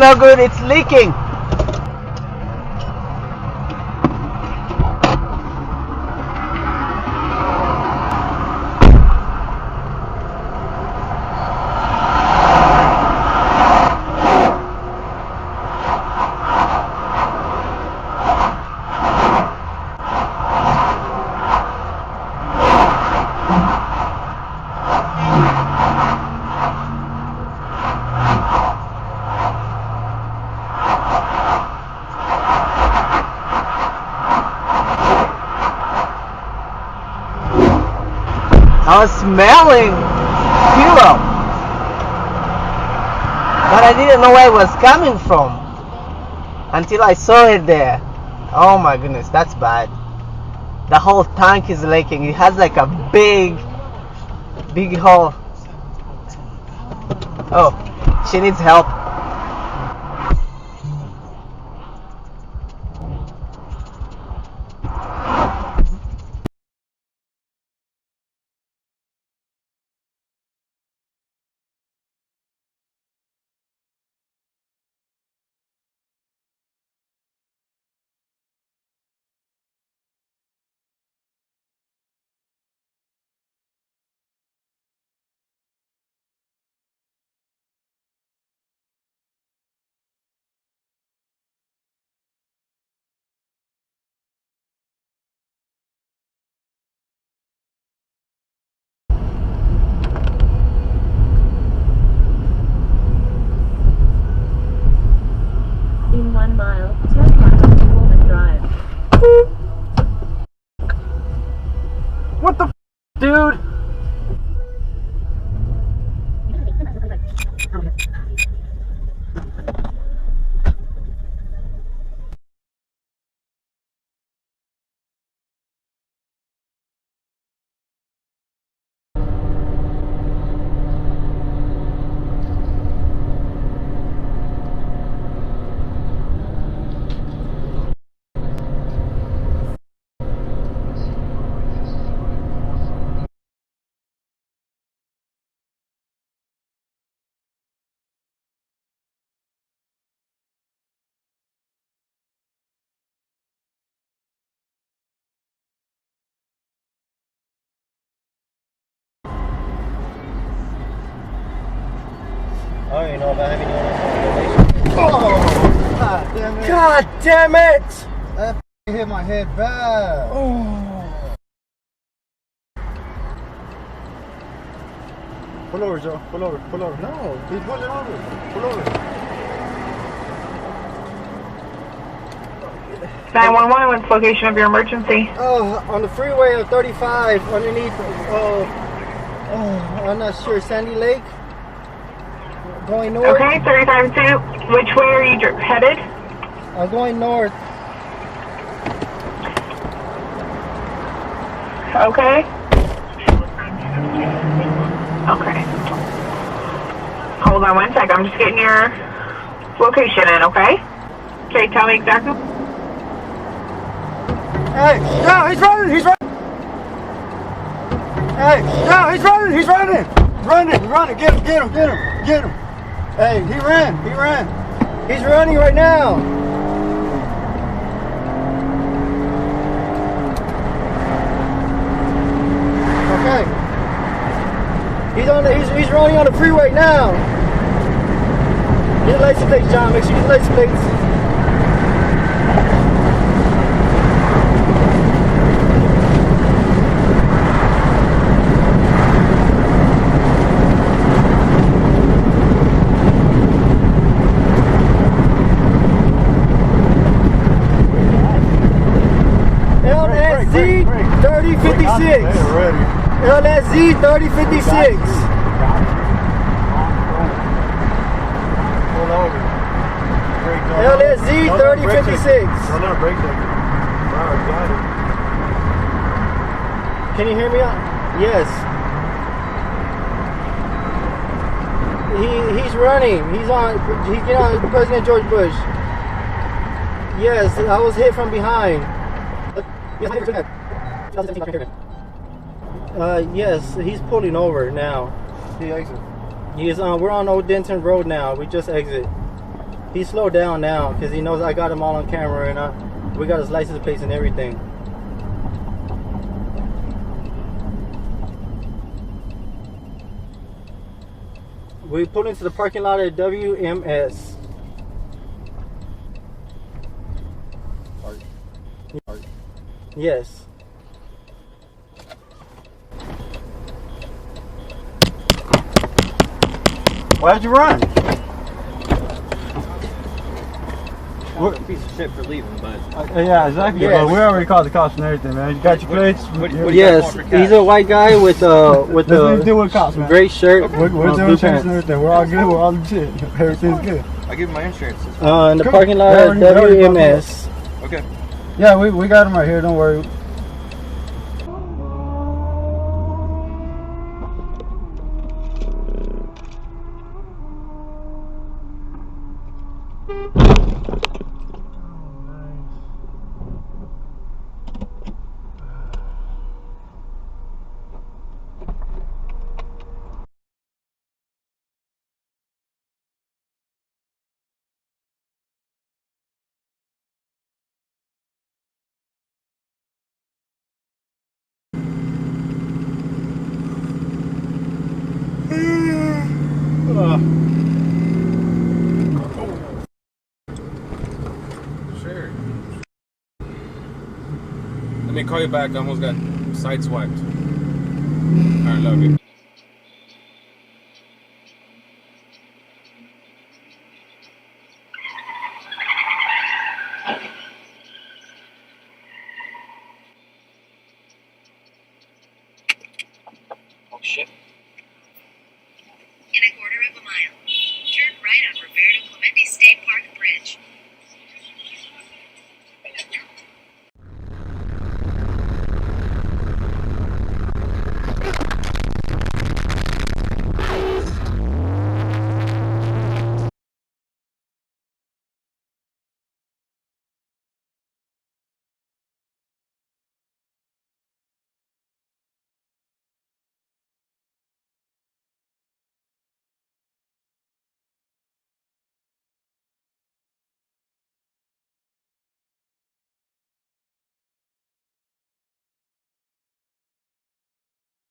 no good. It's leaking. I was smelling fuel, but I didn't know where it was coming from until I saw it there. Oh my goodness, that's bad. The whole tank is leaking. It has like a big hole. Oh, she needs help. In 1 mile, 10 miles, Woman Drive. What the dude? I don't even know if I have any information. Oh! God damn it! God damn it! That hit my head bad. Oh. Pull over, Joe. Pull over. Pull over. No, he's pulling over. Pull over. 911, what's the location of your emergency? Oh, on the freeway of 35 underneath. I'm not sure. Sandy Lake. Going north. Okay, 35-2. Which way are you headed? I'm going north. Okay. Okay. Hold on 1 sec. I'm just getting your location in, okay? Okay, tell me exactly. Hey, no, he's running. He's running. Hey, no, he's running. He's running. Running. Get him. Hey, he ran. He's running right now. Okay. He's running on the freeway now. Get the license plates, John. Make sure you get the license plates. LSZ 3056. LSZ 3056. Pull over. LSZ 3056. No, no, brake check. Wow, got it. Can you hear me out? Yes. He's running. He get on President George Bush. Yes, I was hit from behind. Yes, he's pulling over now. He exit. We're on Old Denton Road now. We just exit. He slowed down now because he knows I got him all on camera and we got his license plates and everything. We pulled into the parking lot at WMS. Yes. Why'd you run? What a piece of shit for leaving, but Yeah, exactly. Yes. We already called the cops and everything, man. You got your plates? what do you Yes, guys want for he's cash? a white guy with Let's do with cops, man. Great shirt. We're blue doing checks pants. and everything. We're all good. We're all legit. Everything's good. I'll give him my insurance. In the Cool. parking lot We at already WMS. Okay. Yeah, we got him right here. Don't worry. Sure. Let me call you back. I almost got sideswiped. Alright, love you.